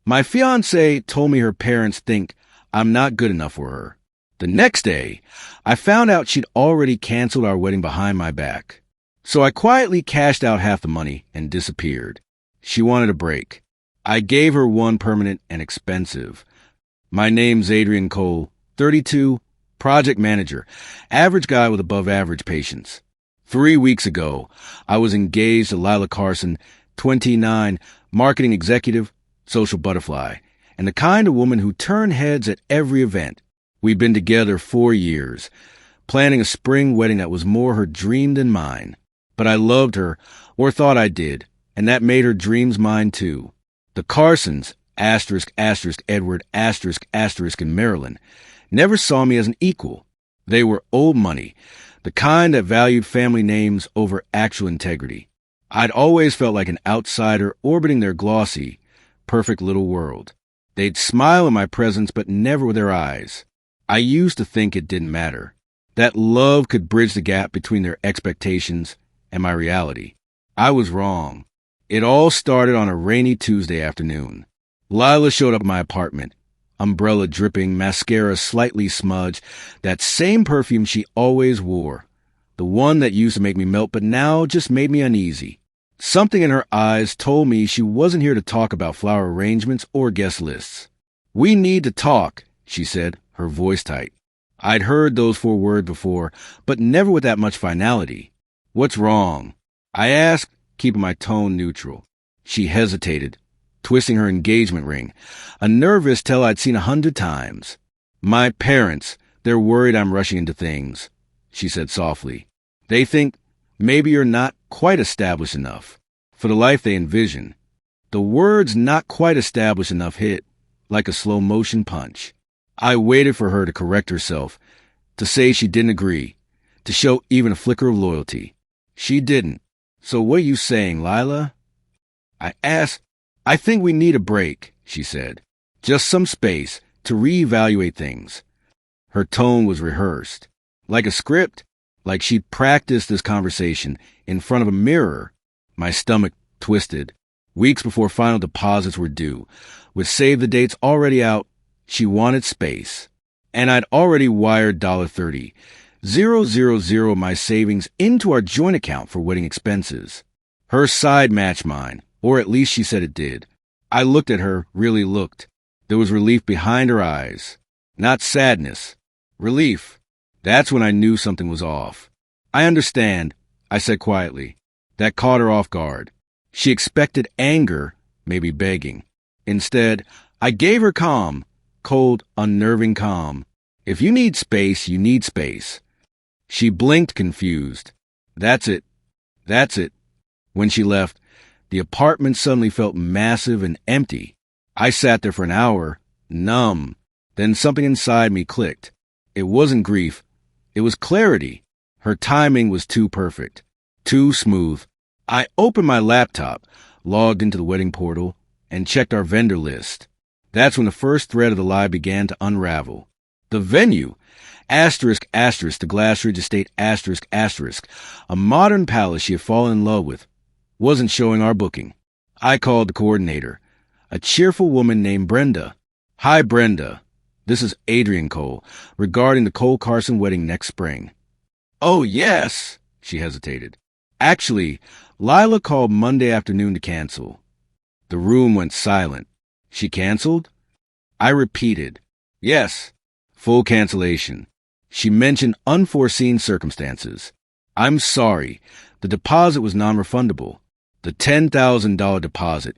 My fiancée told me her parents think I'm not good enough for her. The next day, I found out she'd already canceled our wedding behind my back. So I quietly cashed out half the money and disappeared. She wanted a break. I gave her one permanent and expensive. My name's Adrian Cole, 32, project manager, average guy with above average patience. 3 weeks ago, I was engaged to Lila Carson, 29, marketing executive, social butterfly, and the kind of woman who turned heads at every event. We'd been together 4 years, planning a spring wedding that was more her dream than mine. But I loved her, or thought I did, and that made her dreams mine too. The Carsons, Edward, in Maryland, never saw me as an equal. They were old money, the kind that valued family names over actual integrity. I'd always felt like an outsider orbiting their glossy, perfect little world. They'd smile in my presence, but never with their eyes. I used to think it didn't matter, that love could bridge the gap between their expectations and my reality. I was wrong. It all started on a rainy Tuesday afternoon. Lila showed up at my apartment, umbrella dripping, mascara slightly smudged, that same perfume she always wore, the one that used to make me melt but now just made me uneasy. Something in her eyes told me she wasn't here to talk about flower arrangements or guest lists. "We need to talk," she said, her voice tight. I'd heard those 4 words before, but never with that much finality. "What's wrong?" I asked, keeping my tone neutral. She hesitated, twisting her engagement ring, a nervous tell I'd seen 100 times. "My parents, they're worried I'm rushing into things," she said softly. "They think maybe you're not quite established enough for the life they envision." The words "not quite established enough" hit like a slow-motion punch. I waited for her to correct herself, to say she didn't agree, to show even a flicker of loyalty. She didn't. "So what are you saying, Lila?" I asked. "I think we need a break," she said. "Just some space to reevaluate things." Her tone was rehearsed, like a script, like she'd practiced this conversation in front of a mirror. My stomach twisted. Weeks before final deposits were due, with save the dates already out, she wanted space. And I'd already wired $30,000 of my savings into our joint account for wedding expenses. Her side matched mine, or at least she said it did. I looked at her, really looked. There was relief behind her eyes. Not sadness. Relief. That's when I knew something was off. "I understand," I said quietly. That caught her off guard. She expected anger, maybe begging. Instead, I gave her calm, cold, unnerving calm. "If you need space, you need space." She blinked, confused. That's it. When she left, the apartment suddenly felt massive and empty. I sat there for an hour, numb. Then something inside me clicked. It wasn't grief. It was clarity. Her timing was too perfect, too smooth. I opened my laptop, logged into the wedding portal, and checked our vendor list. That's when the first thread of the lie began to unravel. The venue, *** the Glassridge Estate, *** a modern palace she had fallen in love with, wasn't showing our booking. I called the coordinator, a cheerful woman named Brenda. "Hi, Brenda. This is Adrian Cole, regarding the Cole Carson wedding next spring." "Oh, yes," she hesitated. "Actually, Lila called Monday afternoon to cancel." The room went silent. "She canceled?" I repeated. "Yes, full cancellation. She mentioned unforeseen circumstances." "I'm sorry. The deposit was non-refundable. The $10,000 deposit,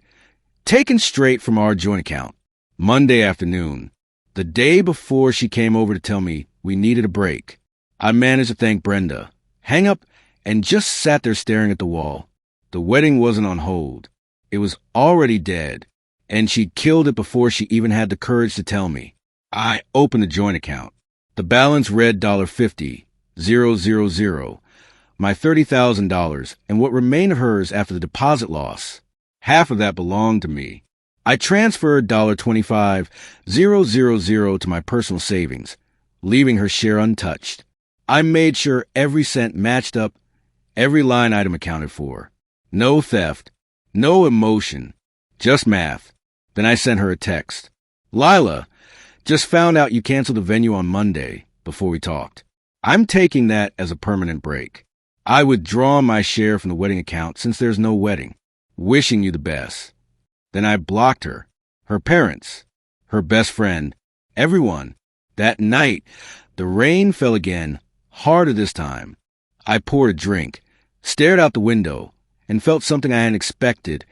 taken straight from our joint account. Monday afternoon, the day before she came over to tell me we needed a break." I managed to thank Brenda, hang up, and just sat there staring at the wall. The wedding wasn't on hold. It was already dead, and she'd killed it before she even had the courage to tell me. I opened the joint account. The balance read $50,000, my $30,000, and what remained of hers after the deposit loss. Half of that belonged to me. I transferred $25,000 to my personal savings, leaving her share untouched. I made sure every cent matched up, every line item accounted for. No theft, no emotion, just math. Then I sent her a text. Lila, just found out you canceled the venue on Monday before we talked. I'm taking that as a permanent break. I withdraw my share from the wedding account since there's no wedding. Wishing you the best. Then I blocked her, her parents, her best friend, everyone. That night, the rain fell again, harder this time. I poured a drink, stared out the window, and felt something I hadn't expected.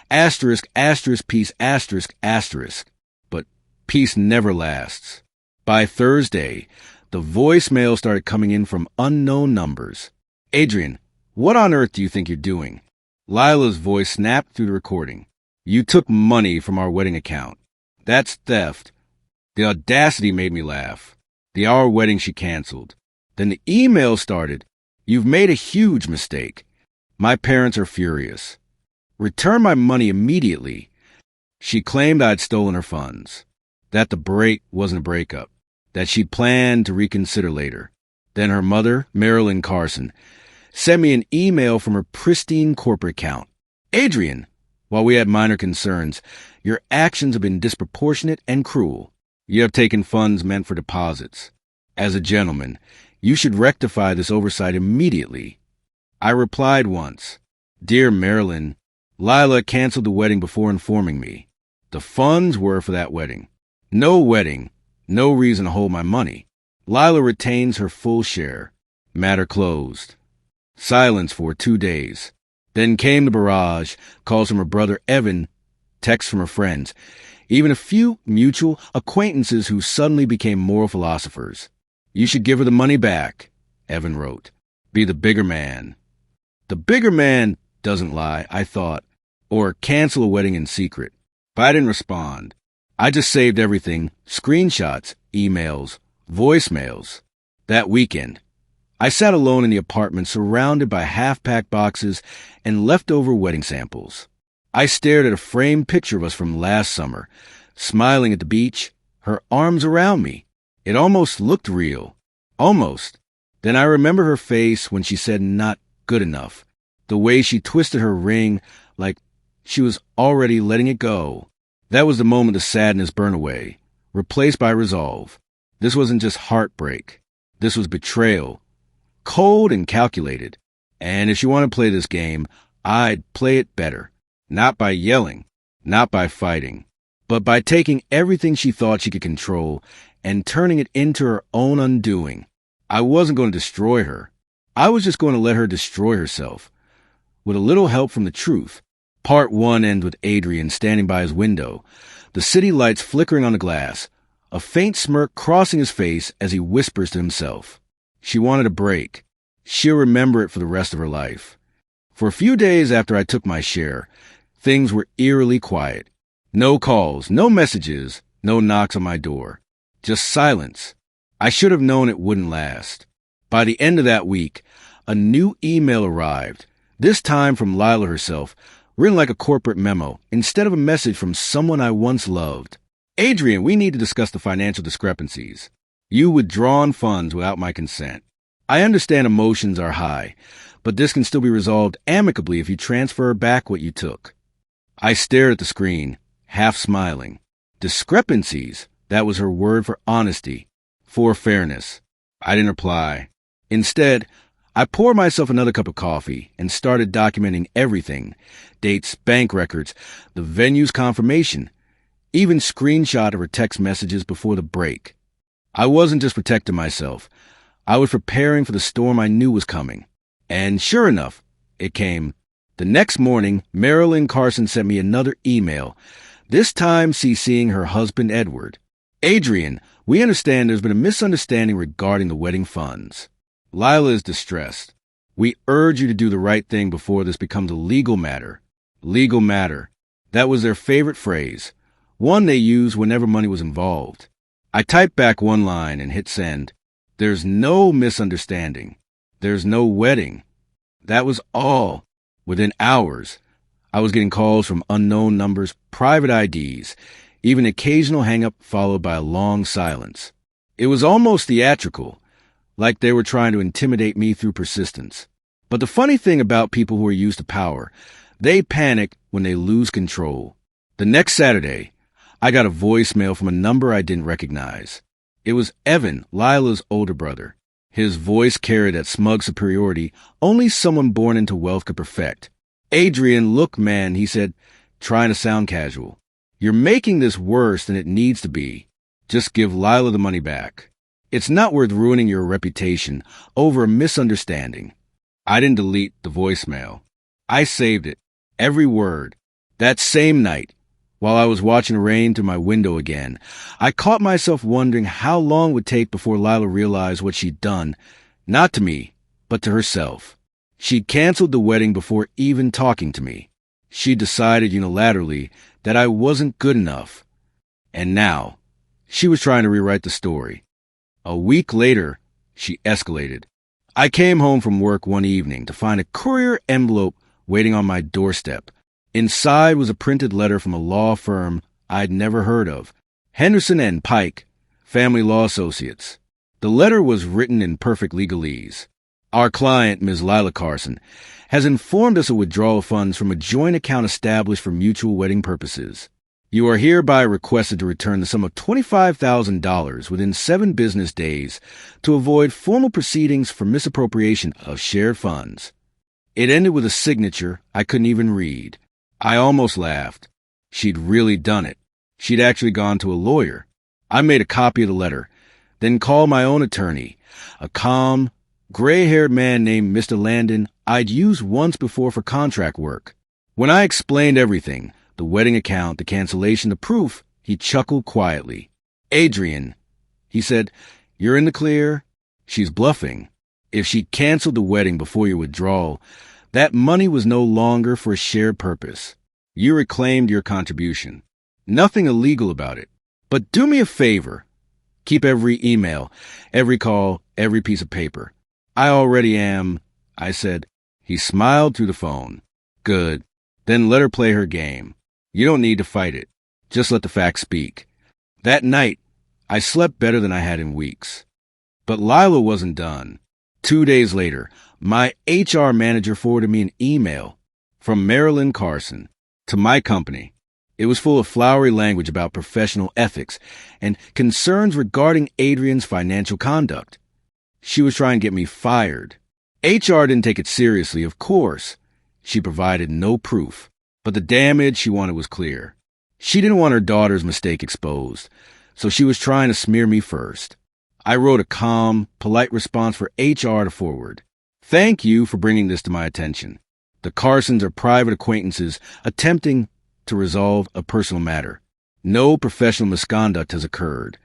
Asterisk, asterisk, peace, asterisk, asterisk. But peace never lasts. By Thursday, the voicemail started coming in from unknown numbers. Adrian, what on earth do you think you're doing? Lila's voice snapped through the recording. You took money from our wedding account. That's theft. The audacity made me laugh. Our wedding she canceled. Then the email started. You've made a huge mistake. My parents are furious. Return my money immediately. She claimed I'd stolen her funds. That the break wasn't a breakup. That she'd planned to reconsider later. Then her mother, Marilyn Carson, sent me an email from her pristine corporate account. Adrian, while we had minor concerns, your actions have been disproportionate and cruel. You have taken funds meant for deposits. As a gentleman, you should rectify this oversight immediately. I replied once, Dear Marilyn, Lila canceled the wedding before informing me. The funds were for that wedding. No wedding, no reason to hold my money. Lila retains her full share. Matter closed. Silence for 2 days. Then came the barrage, calls from her brother Evan, texts from her friends, even a few mutual acquaintances who suddenly became moral philosophers. You should give her the money back, Evan wrote. Be the bigger man. The bigger man doesn't lie, I thought, or cancel a wedding in secret. But I didn't respond. I just saved everything, screenshots, emails, voicemails. That weekend, I sat alone in the apartment surrounded by half-packed boxes and leftover wedding samples. I stared at a framed picture of us from last summer, smiling at the beach, her arms around me. It almost looked real. Almost. Then I remember her face when she said not good enough. The way she twisted her ring like she was already letting it go. That was the moment the sadness burned away, replaced by resolve. This wasn't just heartbreak. This was betrayal. Cold and calculated. And if she wanted to play this game, I'd play it better. Not by yelling, not by fighting, but by taking everything she thought she could control and turning it into her own undoing. I wasn't going to destroy her. I was just going to let her destroy herself. With a little help from the truth. Part 1 ends with Adrian standing by his window, the city lights flickering on the glass, a faint smirk crossing his face as he whispers to himself. She wanted a break. She'll remember it for the rest of her life. For a few days after I took my share, things were eerily quiet. No calls, no messages, no knocks on my door. Just silence. I should have known it wouldn't last. By the end of that week, a new email arrived, this time from Lila herself, written like a corporate memo, instead of a message from someone I once loved. Adrian, we need to discuss the financial discrepancies. You withdrawn funds without my consent. I understand emotions are high, but this can still be resolved amicably if you transfer back what you took. I stared at the screen, half smiling. Discrepancies, that was her word for honesty, for fairness. I didn't reply. Instead, I poured myself another cup of coffee and started documenting everything. Dates, bank records, the venue's confirmation, even screenshot of her text messages before the break. I wasn't just protecting myself. I was preparing for the storm I knew was coming. And sure enough, it came. The next morning, Marilyn Carson sent me another email, this time CCing her husband, Edward. Adrian, we understand there's been a misunderstanding regarding the wedding funds. Lila is distressed. We urge you to do the right thing before this becomes a legal matter. Legal matter. That was their favorite phrase, one they used whenever money was involved. I typed back one line and hit send. There's no misunderstanding. There's no wedding. That was all. Within hours, I was getting calls from unknown numbers, private IDs, even occasional hang-up followed by a long silence. It was almost theatrical, like they were trying to intimidate me through persistence. But the funny thing about people who are used to power, they panic when they lose control. The next Saturday, I got a voicemail from a number I didn't recognize. It was Evan, Lila's older brother. His voice carried that smug superiority only someone born into wealth could perfect. Adrian, look, man, he said, trying to sound casual. You're making this worse than it needs to be. Just give Lila the money back. It's not worth ruining your reputation over a misunderstanding. I didn't delete the voicemail. I saved it, every word. That same night, while I was watching rain through my window again, I caught myself wondering how long it would take before Lila realized what she'd done, not to me, but to herself. She'd canceled the wedding before even talking to me. She decided unilaterally that I wasn't good enough. And now, she was trying to rewrite the story. A week later, she escalated. I came home from work one evening to find a courier envelope waiting on my doorstep. Inside was a printed letter from a law firm I'd never heard of, Henderson and Pike, Family Law Associates. The letter was written in perfect legalese. Our client, Ms. Lila Carson, has informed us of withdrawal of funds from a joint account established for mutual wedding purposes. You are hereby requested to return the sum of $25,000 within 7 business days to avoid formal proceedings for misappropriation of shared funds. It ended with a signature I couldn't even read. I almost laughed. She'd really done it. She'd actually gone to a lawyer. I made a copy of the letter, then called my own attorney, a calm, gray-haired man named Mr. Landon I'd used once before for contract work. When I explained everything, the wedding account, the cancellation, the proof, he chuckled quietly. Adrian, he said, you're in the clear. She's bluffing. If she canceled the wedding before your withdrawal, that money was no longer for a shared purpose. You reclaimed your contribution. Nothing illegal about it. But do me a favor. Keep every email, every call, every piece of paper. I already am, I said. He smiled through the phone. Good. Then let her play her game. You don't need to fight it. Just let the facts speak. That night, I slept better than I had in weeks. But Lila wasn't done. 2 days later, my HR manager forwarded me an email from Marilyn Carson to my company. It was full of flowery language about professional ethics and concerns regarding Adrian's financial conduct. She was trying to get me fired. HR didn't take it seriously, of course. She provided no proof, but the damage she wanted was clear. She didn't want her daughter's mistake exposed, so she was trying to smear me first. I wrote a calm, polite response for HR to forward. Thank you for bringing this to my attention. The Carsons are private acquaintances attempting to resolve a personal matter. No professional misconduct has occurred.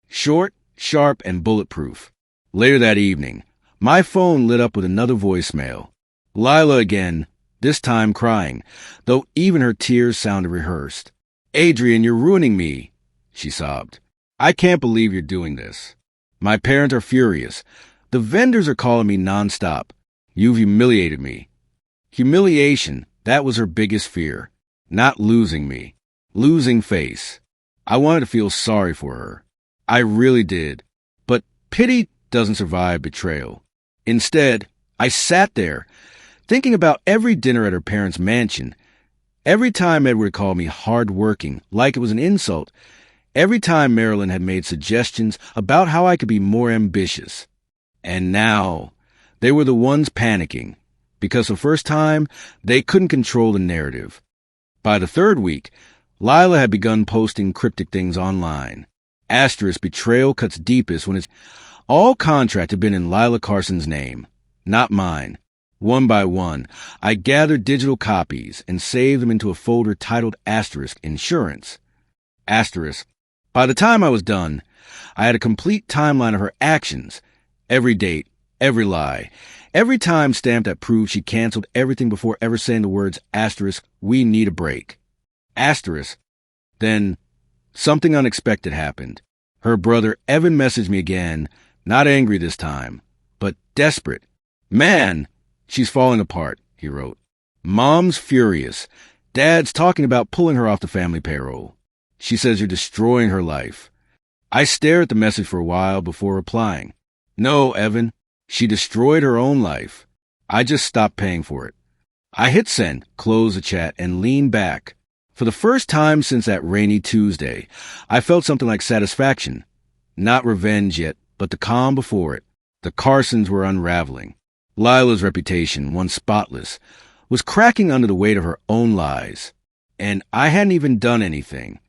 Short, sharp, and bulletproof. Later that evening, my phone lit up with another voicemail. Lila again, this time crying, though even her tears sounded rehearsed. Adrian, you're ruining me, she sobbed. I can't believe you're doing this. My parents are furious. The vendors are calling me nonstop. You've humiliated me. Humiliation, that was her biggest fear. Not losing me. Losing face. I wanted to feel sorry for her. I really did. But pity doesn't survive betrayal. Instead, I sat there, thinking about every dinner at her parents' mansion. Every time Edward called me hard-working, like it was an insult. Every time Marilyn had made suggestions about how I could be more ambitious. And now, they were the ones panicking, because for the first time, they couldn't control the narrative. By the 3rd week, Lila had begun posting cryptic things online. Asterisk betrayal cuts deepest when it's all contract had been in Lila Carson's name, not mine. One by one, I gathered digital copies and saved them into a folder titled Asterisk Insurance. Asterisk. By the time I was done, I had a complete timeline of her actions. Every date, every lie, every time stamp that proved she canceled everything before ever saying the words asterisk, we need a break. Asterisk. Then, something unexpected happened. Her brother Evan messaged me again, not angry this time, but desperate. Man, she's falling apart, he wrote. Mom's furious. Dad's talking about pulling her off the family payroll. She says you're destroying her life. I stared at the message for a while before replying. No, Evan. She destroyed her own life. I just stopped paying for it. I hit send, closed the chat, and leaned back. For the first time since that rainy Tuesday, I felt something like satisfaction. Not revenge yet, but the calm before it. The Carsons were unraveling. Lila's reputation, once spotless, was cracking under the weight of her own lies. And I hadn't even done anything.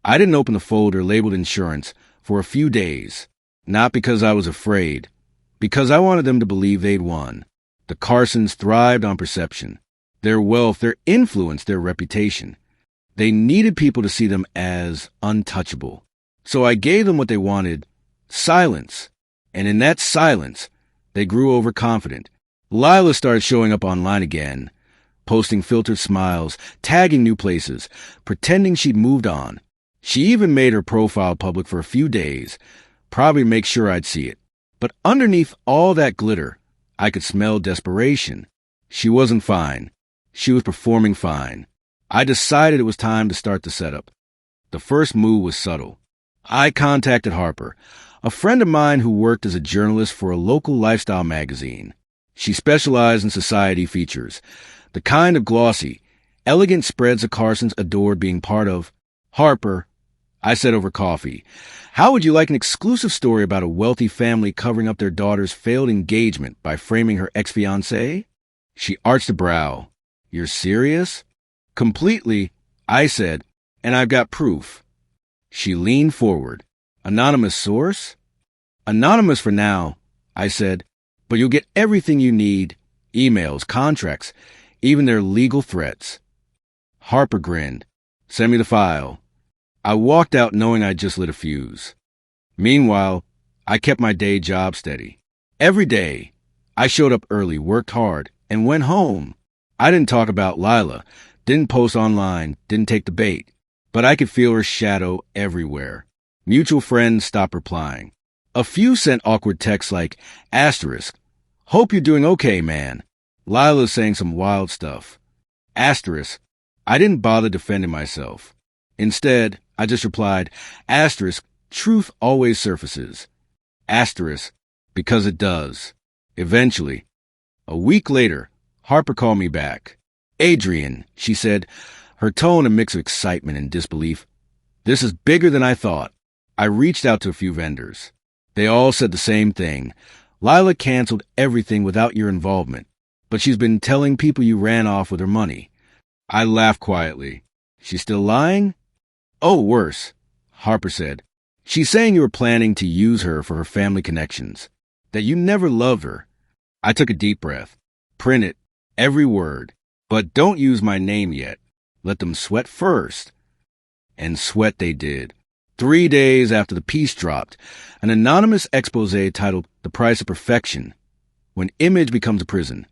I didn't open the folder labeled insurance for a few days. Not because I was afraid, because I wanted them to believe they'd won. The Carsons thrived on perception. Their wealth, their influence, their reputation. They needed people to see them as untouchable. So I gave them what they wanted, silence. And in that silence, they grew overconfident. Lila started showing up online again, posting filtered smiles, tagging new places, pretending she'd moved on. She even made her profile public for a few days, probably to make sure I'd see it. But underneath all that glitter, I could smell desperation. She wasn't fine. She was performing fine. I decided it was time to start the setup. The first move was subtle. I contacted Harper, a friend of mine who worked as a journalist for a local lifestyle magazine. She specialized in society features, the kind of glossy, elegant spreads the Carsons adored being part of. Harper, I said over coffee, how would you like an exclusive story about a wealthy family covering up their daughter's failed engagement by framing her ex-fiancé? She arched a brow. You're serious? Completely, I said, and I've got proof. She leaned forward. Anonymous source? Anonymous for now, I said, but you'll get everything you need, emails, contracts, even their legal threats. Harper grinned. Send me the file. I walked out knowing I'd just lit a fuse. Meanwhile, I kept my day job steady. Every day, I showed up early, worked hard, and went home. I didn't talk about Lila, didn't post online, didn't take the bait, but I could feel her shadow everywhere. Mutual friends stopped replying. A few sent awkward texts like, asterisk, hope you're doing okay, man. Lila's saying some wild stuff. Asterisk, I didn't bother defending myself. Instead, I just replied, asterisk, truth always surfaces. Asterisk, because it does. Eventually. A week later, Harper called me back. Adrian, she said, her tone a mix of excitement and disbelief. This is bigger than I thought. I reached out to a few vendors. They all said the same thing. Lila canceled everything without your involvement, but she's been telling people you ran off with her money. I laughed quietly. She's still lying? Oh, worse, Harper said. She's saying you were planning to use her for her family connections, that you never loved her. I took a deep breath. Print it, every word, but don't use my name yet. Let them sweat first. And sweat they did. 3 days after the piece dropped, an anonymous expose titled The Price of Perfection. When image becomes a prison,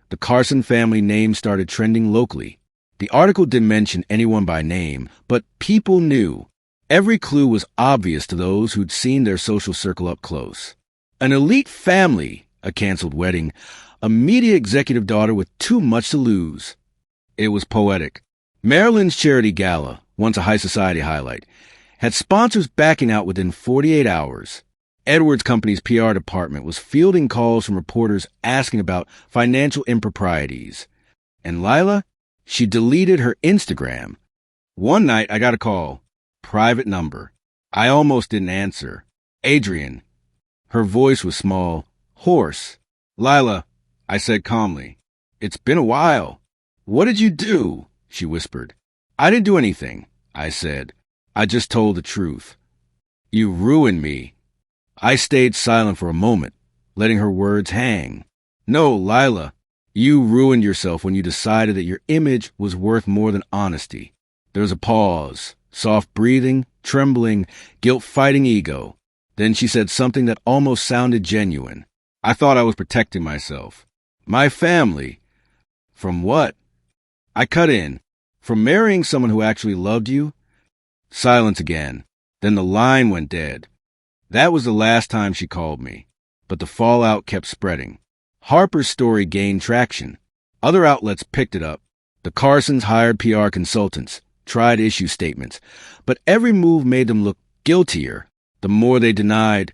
the Carson family name started trending locally. The article didn't mention anyone by name, but people knew. Every clue was obvious to those who'd seen their social circle up close. An elite family, a canceled wedding, a media executive daughter with too much to lose. It was poetic. Maryland's charity gala, once a high society highlight, had sponsors backing out within 48 hours. Edwards Company's PR department was fielding calls from reporters asking about financial improprieties. And Lila? She deleted her Instagram. One night I got a call. Private number. I almost didn't answer. Adrian. Her voice was small, hoarse. Lila, I said calmly. It's been a while. What did you do? She whispered. I didn't do anything, I said. I just told the truth. You ruined me. I stayed silent for a moment, letting her words hang. No, Lila, you ruined yourself when you decided that your image was worth more than honesty. There was a pause, soft breathing, trembling, guilt-fighting ego. Then she said something that almost sounded genuine. I thought I was protecting myself. My family. From what? I cut in. From marrying someone who actually loved you? Silence again. Then the line went dead. That was the last time she called me. But the fallout kept spreading. Harper's story gained traction. Other outlets picked it up. The Carsons hired PR consultants, tried issue statements, but every move made them look guiltier. The more they denied,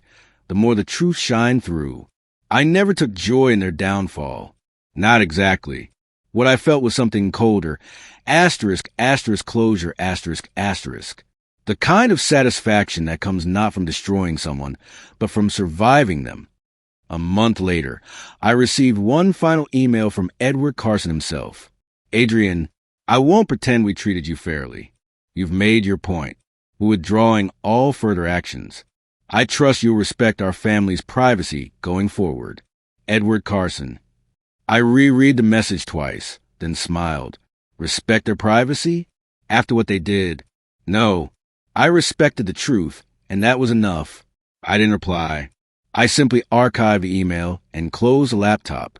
the more the truth shined through. I never took joy in their downfall. Not exactly. What I felt was something colder. Asterisk, asterisk, closure, asterisk, asterisk. The kind of satisfaction that comes not from destroying someone, but from surviving them. A month later, I received one final email from Edward Carson himself. Adrian, I won't pretend we treated you fairly. You've made your point. We're withdrawing all further actions. I trust you'll respect our family's privacy going forward. Edward Carson. I reread the message twice, then smiled. Respect their privacy? After what they did? No. I respected the truth, and that was enough. I didn't reply. I simply archived the email and closed the laptop.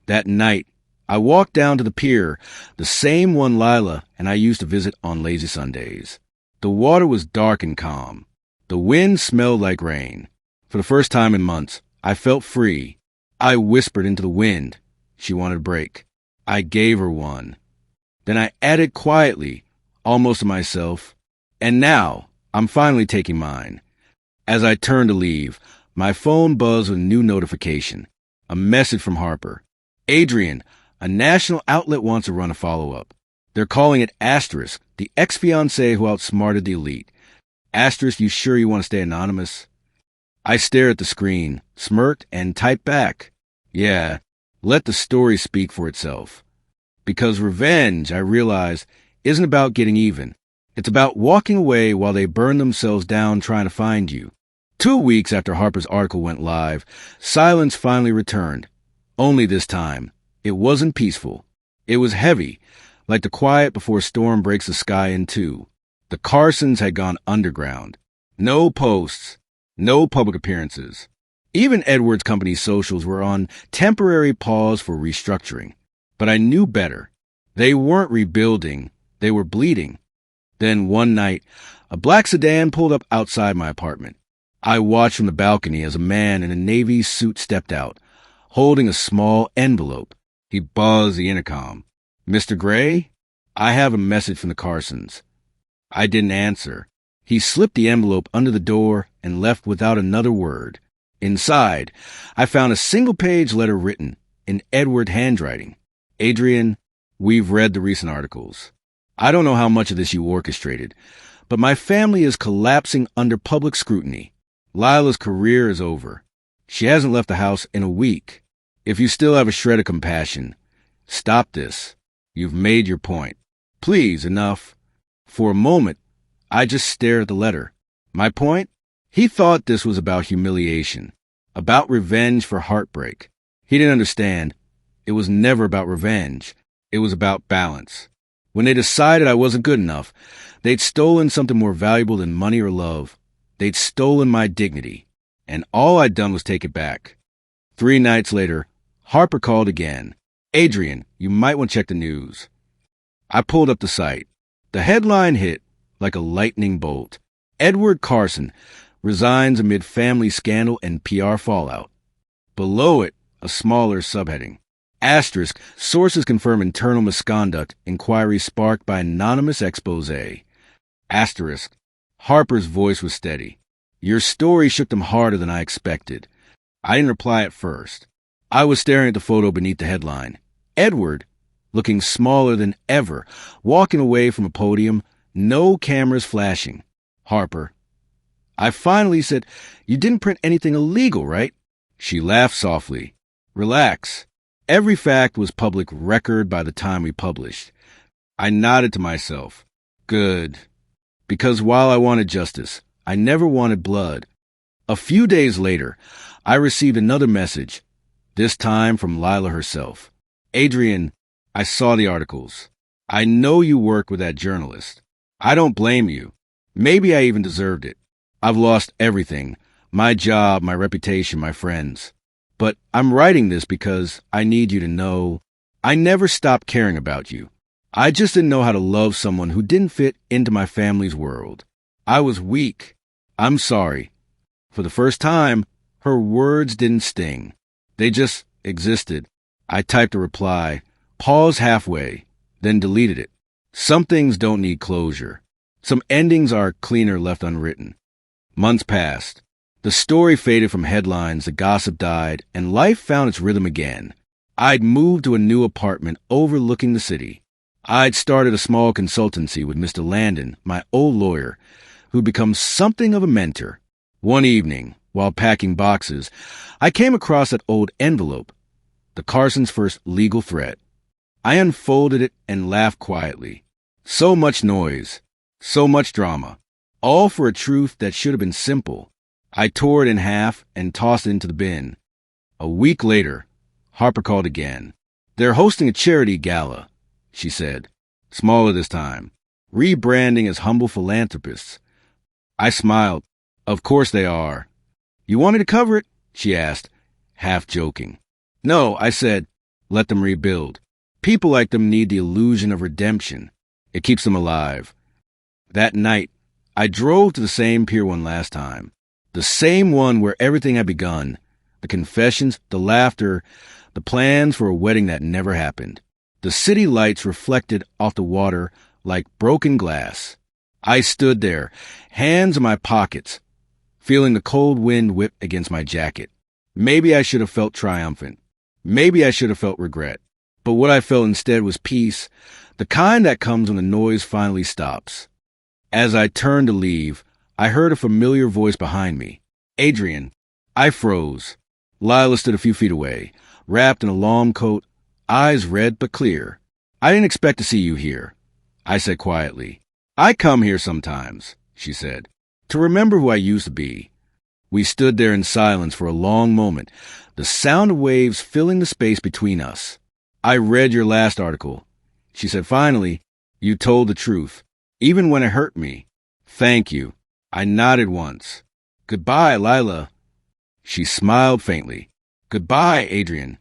That night, I walked down to the pier, the same one Lila and I used to visit on lazy Sundays. The water was dark and calm. The wind smelled like rain. For the first time in months, I felt free. I whispered into the wind. She wanted a break. I gave her one. Then I added quietly, almost to myself, and now I'm finally taking mine. As I turned to leave, my phone buzzed with a new notification. A message from Harper. Adrian, a national outlet wants to run a follow-up. They're calling it Asterisk, the ex-fiancée who outsmarted the elite. Asterisk, you sure you want to stay anonymous? I stared at the screen, smirked, and typed back. Yeah, let the story speak for itself. Because revenge, I realize, isn't about getting even. It's about walking away while they burn themselves down trying to find you. 2 weeks after Harper's article went live, silence finally returned. Only this time, it wasn't peaceful. It was heavy, like the quiet before a storm breaks the sky in two. The Carsons had gone underground. No posts, no public appearances. Even Edward's company's socials were on temporary pause for restructuring. But I knew better. They weren't rebuilding, they were bleeding. Then one night, a black sedan pulled up outside my apartment. I watched from the balcony as a man in a navy suit stepped out, holding a small envelope. He buzzed the intercom. Mr. Gray, I have a message from the Carsons. I didn't answer. He slipped the envelope under the door and left without another word. Inside, I found a single-page letter written in Edward handwriting. Adrian, we've read the recent articles. I don't know how much of this you orchestrated, but my family is collapsing under public scrutiny. Lila's career is over. She hasn't left the house in a week. If you still have a shred of compassion, stop this. You've made your point. Please, enough. For a moment, I just stared at the letter. My point? He thought this was about humiliation, about revenge for heartbreak. He didn't understand. It was never about revenge. It was about balance. When they decided I wasn't good enough, they'd stolen something more valuable than money or love. They'd stolen my dignity, and all I'd done was take it back. 3 nights later, Harper called again. Adrian, you might want to check the news. I pulled up the site. The headline hit like a lightning bolt. Edward Carson resigns amid family scandal and PR fallout. Below it, a smaller subheading. Asterisk, sources confirm internal misconduct, inquiry sparked by anonymous expose. Asterisk, Harper's voice was steady. Your story shook them harder than I expected. I didn't reply at first. I was staring at the photo beneath the headline. Edward, looking smaller than ever, walking away from a podium, no cameras flashing. Harper. I finally said, you didn't print anything illegal, right? She laughed softly. Relax. Every fact was public record by the time we published. I nodded to myself. Good. Because while I wanted justice, I never wanted blood. A few days later, I received another message, this time from Lila herself. Adrian, I saw the articles. I know you work with that journalist. I don't blame you. Maybe I even deserved it. I've lost everything. My job, my reputation, my friends. But I'm writing this because I need you to know I never stopped caring about you. I just didn't know how to love someone who didn't fit into my family's world. I was weak. I'm sorry. For the first time, her words didn't sting. They just existed. I typed a reply, paused halfway, then deleted it. Some things don't need closure. Some endings are cleaner left unwritten. Months passed. The story faded from headlines, the gossip died, and life found its rhythm again. I'd moved to a new apartment overlooking the city. I'd started a small consultancy with Mr. Landon, my old lawyer, who'd become something of a mentor. One evening, while packing boxes, I came across that old envelope, the Carsons' first legal threat. I unfolded it and laughed quietly. So much noise, so much drama, all for a truth that should have been simple. I tore it in half and tossed it into the bin. A week later, Harper called again. "They're hosting a charity gala," she said, smaller this time, rebranding as humble philanthropists. I smiled. "Of course they are." "You want me to cover it?" she asked, half joking. "No," I said, "let them rebuild. People like them need the illusion of redemption. It keeps them alive." That night, I drove to the same pier one last time. The same one where everything had begun. The confessions, the laughter, the plans for a wedding that never happened. The city lights reflected off the water like broken glass. I stood there, hands in my pockets, feeling the cold wind whip against my jacket. Maybe I should have felt triumphant. Maybe I should have felt regret. But what I felt instead was peace, the kind that comes when the noise finally stops. As I turned to leave, I heard a familiar voice behind me. "Adrian." I froze. Lila stood a few feet away, wrapped in a long coat, eyes red but clear. "I didn't expect to see you here," I said quietly. "I come here sometimes," she said, "to remember who I used to be." We stood there in silence for a long moment, the sound of waves filling the space between us. "I read your last article," she said finally. "You told the truth, even when it hurt me. Thank you." I nodded once. "Goodbye, Lila." She smiled faintly. "Goodbye, Adrian."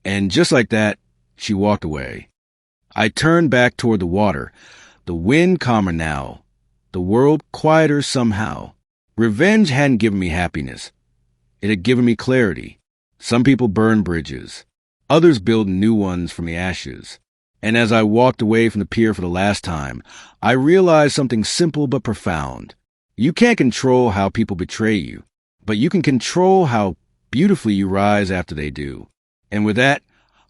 And just like that, she walked away. I turned back toward the water, the wind calmer now, the world quieter somehow. Revenge hadn't given me happiness. It had given me clarity. Some people burn bridges. Others build new ones from the ashes. And as I walked away from the pier for the last time, I realized something simple but profound. You can't control how people betray you, but you can control how beautifully you rise after they do. And with that,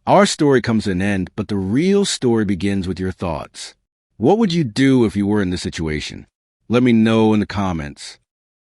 our story comes to an end, but the real story begins with your thoughts. What would you do if you were in this situation? Let me know in the comments.